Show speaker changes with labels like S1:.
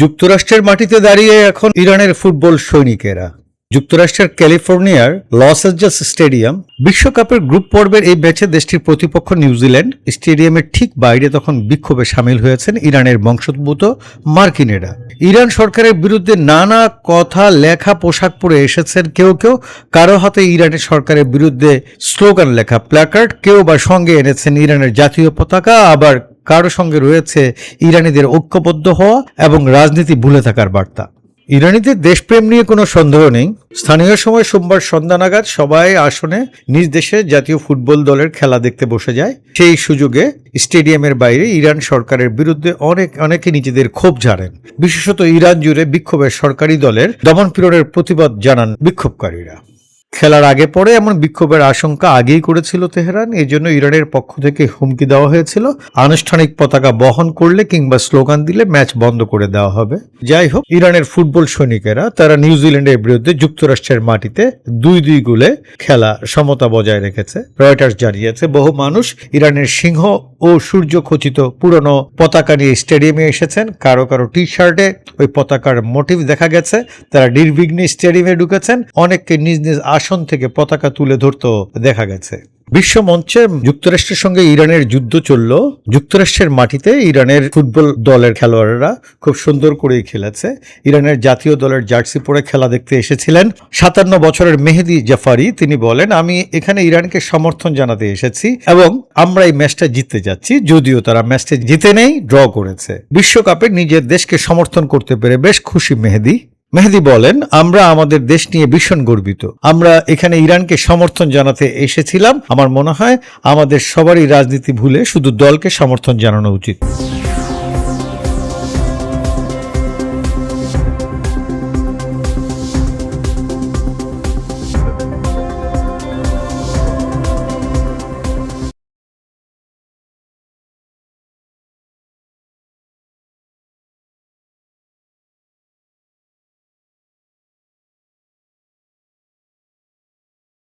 S1: যুক্তরাষ্ট্রের মাটিতে দাঁড়িয়ে এখন ইরানের ফুটবল সৈনিকেরা। যুক্তরাষ্ট্রের ক্যালিফোর্নিয়ার লস অ্যাঞ্জেলস স্টেডিয়াম বিশ্বকাপের গ্রুপ পর্বের এই ম্যাচে দেশটির প্রতিপক্ষ নিউজিল্যান্ড স্টেডিয়ামের ঠিক বাইরে তখন বিক্ষোভে সামিল হয়েছেন ইরানের বংশোদ্ভূত মার্কিনেরা। ইরান সরকারের বিরুদ্ধে নানা কথা লেখা পোশাক পরে এসেছেন কেউ কেউ, কারো হাতে ইরানের সরকারের বিরুদ্ধে স্লোগান লেখা প্ল্যাকার্ড, কেউ বা সঙ্গে এনেছেন ইরানের জাতীয় পতাকা, আবার কারো সঙ্গে রয়েছে ইরানিদের ঐক্যবদ্ধ হওয়া এবং রাজনীতি ভুলে থাকার বার্তা। ইরানিদের দেশপ্রেম নিয়ে কোনো সন্দেহ নেই। স্থানীয় সময় সোমবার সন্ধ্যা নাগাদ সবাই আসনে নিজ দেশের জাতীয় ফুটবল দলের খেলা দেখতে বসে যায়। সেই সুযোগে স্টেডিয়ামের বাইরে ইরান সরকারের বিরুদ্ধে অনেকে নিজেদের ক্ষোভ ঝাড়েন। বিশেষত ইরান জুড়ে বিক্ষোভের সরকারি দলের দমনপীড়নের প্রতিবাদ জানান বিক্ষোভকারীরা। খেলার আগে পরে এমন বিক্ষোভের আশঙ্কা আগেই করেছিল তেহরান। এই জন্য ইরানের পক্ষ থেকে হুমকি দেওয়া হয়েছিল, আনুষ্ঠানিক পতাকা বহন করলে কিংবা স্লোগান দিলে ম্যাচ বন্ধ করে দেওয়া হবে। যাই হোক, ইরানের ফুটবল সৈনিকেরা তারা নিউজিল্যান্ডের বিরুদ্ধে যুক্তরাষ্ট্রের মাটিতে 2-2 গোলে খেলা সমতা বজায় রেখেছে। রয়টার্স জানিয়েছে বহু মানুষ ইরানের সিংহ ও সূর্য খচিত পুরনো পতাকা নিয়ে স্টেডিয়ামে এসেছেন। কারো কারো টি শার্টে ওই পতাকার মোটিভ দেখা গেছে। তারা নির্বিঘ্নে স্টেডিয়ামে ঢুকেছেন। অনেককে নিজ নিজ আসন থেকে পতাকা তুলে ধরতেও দেখা গেছে। বিশ্ব মঞ্চে যুক্তরাষ্ট্রের সঙ্গে ইরানের যুদ্ধ চলল। যুক্তরাষ্ট্রের মাটিতে ইরানের ফুটবল দলের খেলোয়াড়রা খুব সুন্দর করেই খেলেছে। ইরানের জাতীয় দলের জার্সি পরে খেলা দেখতে এসেছিলেন 57 বছরের মেহেদি জাফারি। তিনি বলেন, আমি এখানে ইরানকে সমর্থন জানাতে এসেছি এবং আমরা এই ম্যাচটা জিততে যাচ্ছি। যদিও তারা ম্যাচটা জিতে নেই, ড্র করেছে। বিশ্বকাপে নিজের দেশকে সমর্থন করতে পেরে বেশ খুশি মেহেদি বলেন, আমরা আমাদের দেশ নিয়ে ভীষণ গর্বিত। আমরা এখানে ইরানকে সমর্থন জানাতে এসেছিলাম। আমার মনে হয় আমাদের সবারই রাজনীতি ভুলে শুধু দলকে সমর্থন জানানো উচিত।